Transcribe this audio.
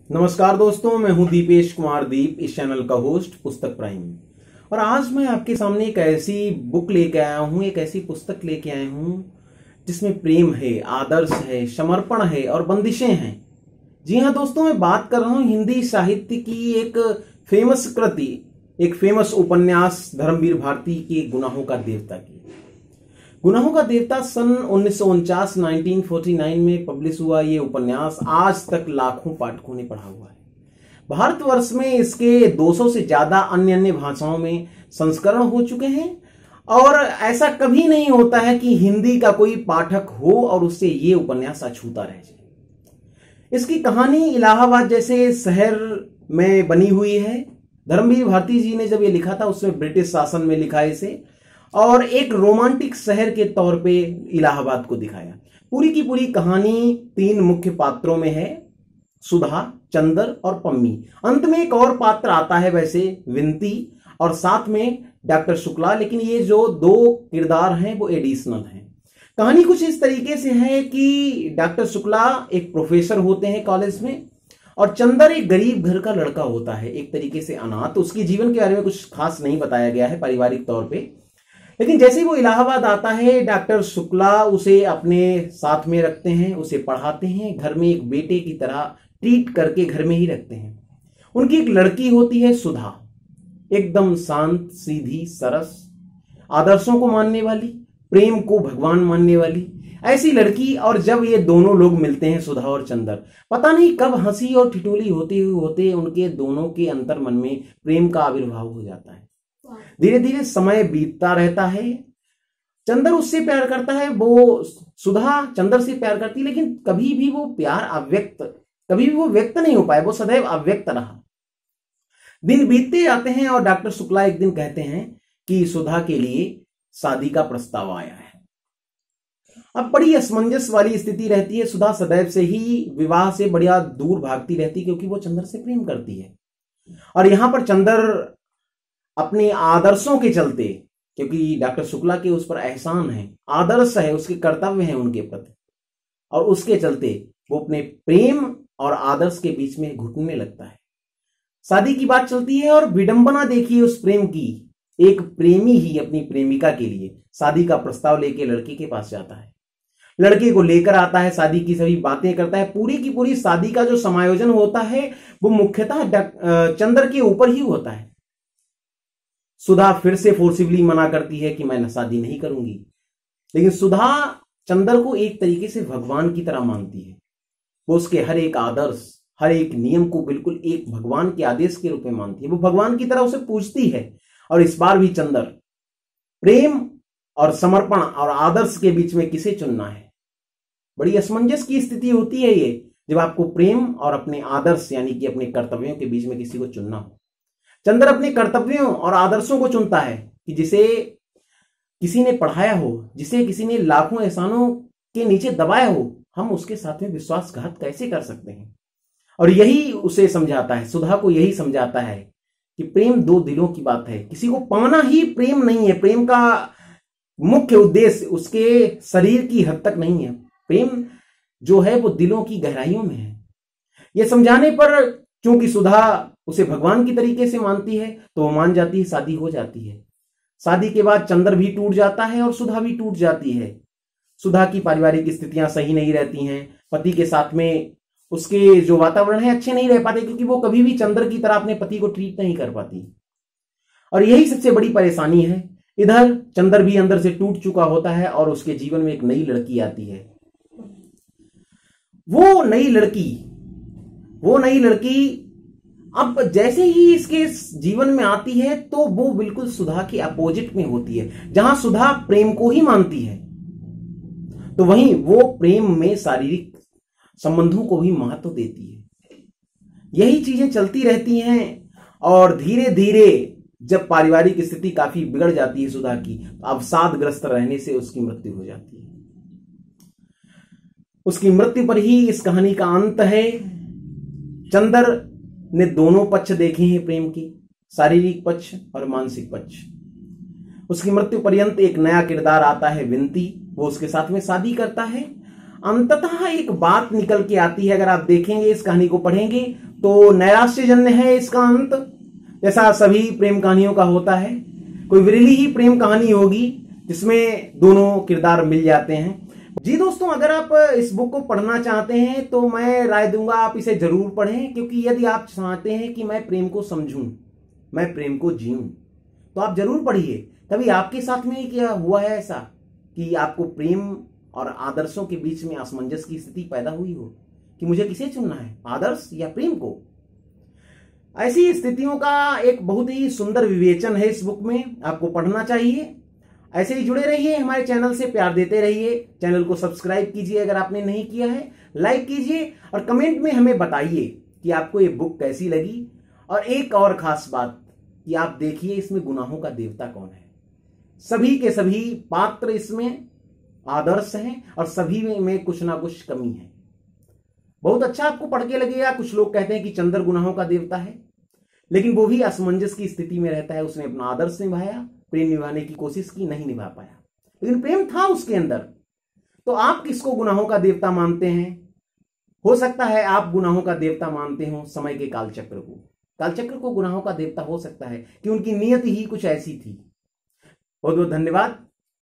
नमस्कार दोस्तों, मैं हूं दीपेश कुमार दीप, इस चैनल का होस्ट पुस्तक प्राइम। और आज मैं आपके सामने एक ऐसी बुक लेके आया हूं, एक ऐसी पुस्तक लेके आया हूं जिसमें प्रेम है, आदर्श है, समर्पण है और बंदिशें हैं। जी हां दोस्तों, मैं बात कर रहा हूं हिंदी साहित्य की एक फेमस कृति, एक फेमस उपन्यास धर्मवीर भारती के गुनाहों का देवता की। गुनाहों का देवता सन 1949 1949 में पब्लिश हुआ ये उपन्यास आज तक लाखों पाठकों ने पढ़ा हुआ है। भारतवर्ष में इसके 200 से ज्यादा अन्य भाषाओं में संस्करण हो चुके हैं और ऐसा कभी नहीं होता है कि हिंदी का कोई पाठक हो और उससे ये उपन्यास अछूता रह जाए। इसकी कहानी इलाहाबाद जैसे शहर में बनी हुई है। धर्मवीर भारती जी ने जब ये लिखा था उसमें ब्रिटिश शासन में लिखा इसे और एक रोमांटिक शहर के तौर पे इलाहाबाद को दिखाया। पूरी की पूरी कहानी 3 मुख्य पात्रों में है, सुधा, चंदर और पम्मी। अंत में एक और पात्र आता है वैसे, विंती, और साथ में डॉक्टर शुक्ला, लेकिन ये जो 2 किरदार हैं वो एडिशनल हैं। कहानी कुछ इस तरीके से है कि डॉक्टर शुक्ला एक प्रोफेसर होते हैं कॉलेज में और चंदर एक गरीब घर का लड़का होता है, एक तरीके से अनाथ। उसके जीवन के बारे में कुछ खास नहीं बताया गया है पारिवारिक तौर पे, लेकिन जैसे ही वो इलाहाबाद आता है डॉक्टर शुक्ला उसे अपने साथ में रखते हैं, उसे पढ़ाते हैं, घर में एक बेटे की तरह ट्रीट करके घर में ही रखते हैं। उनकी एक लड़की होती है सुधा, एकदम शांत, सीधी, सरस, आदर्शों को मानने वाली, प्रेम को भगवान मानने वाली ऐसी लड़की। और जब ये दोनों लोग मिलते हैं, सुधा और चंदर, पता नहीं कब हंसी और ठिठोली होते होते उनके दोनों के अंतर मन में प्रेम का आविर्भाव हो जाता है। धीरे धीरे समय बीतता रहता है। चंदर उससे प्यार करता है, वो सुधा चंदर से प्यार करती है, लेकिन कभी भी वो प्यार अव्यक्त, कभी भी वो व्यक्त नहीं हो पाया, वो सदैव अव्यक्त रहा। दिन बीतते जाते हैं और डॉक्टर शुक्ला एक दिन कहते हैं कि सुधा के लिए शादी का प्रस्ताव आया है। अब बड़ी असमंजस वाली स्थिति रहती है। सुधा सदैव से ही विवाह से बढ़िया दूर भागती रहती क्योंकि वो चंदर से प्रेम करती है। और यहां पर चंदर अपने आदर्शों के चलते, क्योंकि डॉक्टर शुक्ला के उस पर एहसान है, आदर्श है, उसके कर्तव्य हैं उनके प्रति, और उसके चलते वो अपने प्रेम और आदर्श के बीच में घुटने लगता है। शादी की बात चलती है और विडंबना देखिए उस प्रेम की। एक प्रेमी ही अपनी प्रेमिका के लिए शादी का प्रस्ताव लेके लड़के के पास जाता है, लड़के को लेकर आता है, शादी की सभी बातें करता है। पूरी की पूरी शादी का जो समायोजन होता है वो मुख्यतः चंदर के ऊपर ही होता है। सुधा फिर से फोर्सिबली मना करती है कि मैं शादी नहीं करूंगी, लेकिन सुधा चंदर को एक तरीके से भगवान की तरह मानती है। वो उसके हर एक आदर्श, हर एक नियम को बिल्कुल एक भगवान के आदेश के रूप में मानती है। वो भगवान की तरह उसे पूजती है। और इस बार भी चंदर प्रेम और समर्पण और आदर्श के बीच में किसे चुनना है, बड़ी असमंजस की स्थिति होती है ये, जब आपको प्रेम और अपने आदर्श यानी कि अपने कर्तव्यों के बीच में किसी को चुनना हो। चंदर अपने कर्तव्यों और आदर्शों को चुनता है कि जिसे किसी ने पढ़ाया हो, जिसे किसी ने लाखों एहसानों के नीचे दबाया हो, हम उसके साथ में विश्वासघात कैसे कर सकते हैं। और यही उसे समझाता है, सुधा को यही समझाता है कि प्रेम 2 दिलों की बात है। किसी को पाना ही प्रेम नहीं है। प्रेम का मुख्य उद्देश्य उसके शरीर की हद तक नहीं है। प्रेम जो है वो दिलों की गहराइयों में है। यह समझाने पर क्योंकि सुधा उसे भगवान की तरीके से मानती है तो वो मान जाती है, शादी हो जाती है। शादी के बाद चंदर भी टूट जाता है और सुधा भी टूट जाती है। सुधा की पारिवारिक स्थितियां सही नहीं रहती हैं, पति के साथ में उसके जो वातावरण है अच्छे नहीं रह पाते, क्योंकि वो कभी भी चंदर की तरह अपने पति को ट्रीट नहीं कर पाती। और यही सबसे बड़ी परेशानी है। इधर चंदर भी अंदर से टूट चुका होता है और उसके जीवन में एक नई लड़की आती है। वो नई लड़की अब जैसे ही इसके जीवन में आती है तो वो बिल्कुल सुधा के अपोजिट में होती है। जहां सुधा प्रेम को ही मानती है तो वहीं वो प्रेम में शारीरिक संबंधों को भी महत्व देती है। यही चीजें चलती रहती हैं और धीरे धीरे जब पारिवारिक स्थिति काफी बिगड़ जाती है सुधा की, अवसादग्रस्त रहने से उसकी मृत्यु हो जाती है। उसकी मृत्यु पर ही इस कहानी का अंत है। चंदर ने दोनों पक्ष देखे हैं प्रेम के, शारीरिक पक्ष और मानसिक पक्ष। उसकी मृत्यु पर्यंत एक नया किरदार आता है, विंती। वो उसके साथ में शादी करता है अंततः एक बात निकल के आती है। अगर आप देखेंगे, इस कहानी को पढ़ेंगे तो नैराश्यजन्य है इसका अंत, जैसा सभी प्रेम कहानियों का होता है। कोई विरली ही प्रेम कहानी होगी जिसमें दोनों किरदार मिल जाते हैं। जी दोस्तों, अगर आप इस बुक को पढ़ना चाहते हैं तो मैं राय दूंगा आप इसे जरूर पढ़ें, क्योंकि यदि आप चाहते हैं कि मैं प्रेम को समझूं, मैं प्रेम को जीऊं, तो आप जरूर पढ़िए। कभी आपके साथ में क्या हुआ है ऐसा कि आपको प्रेम और आदर्शों के बीच में असमंजस की स्थिति पैदा हुई हो कि मुझे किसे चुनना है, आदर्श या प्रेम को? ऐसी स्थितियों का एक बहुत ही सुंदर विवेचन है इस बुक में, आपको पढ़ना चाहिए। ऐसे ही जुड़े रहिए, हमारे चैनल से प्यार देते रहिए। चैनल को सब्सक्राइब कीजिए अगर आपने नहीं किया है, लाइक कीजिए और कमेंट में हमें बताइए कि आपको ये बुक कैसी लगी। और एक और खास बात कि आप देखिए इसमें गुनाहों का देवता कौन है। सभी के सभी पात्र इसमें आदर्श हैं और सभी में कुछ ना कुछ कमी है। बहुत अच्छा आपको पढ़ के लगेगा। कुछ लोग कहते हैं कि चंद्र गुनाहों का देवता है, लेकिन वो भी असमंजस की स्थिति में रहता है। उसने अपना आदर्श निभाया, प्रेम निभाने की कोशिश की, नहीं निभा पाया, लेकिन प्रेम था उसके अंदर। तो आप किसको गुनाहों का देवता मानते हैं? हो सकता है आप गुनाहों का देवता मानते हो समय के कालचक्र को। कालचक्र को गुनाहों का देवता हो सकता है कि उनकी नियति ही कुछ ऐसी थी। बहुत बहुत धन्यवाद।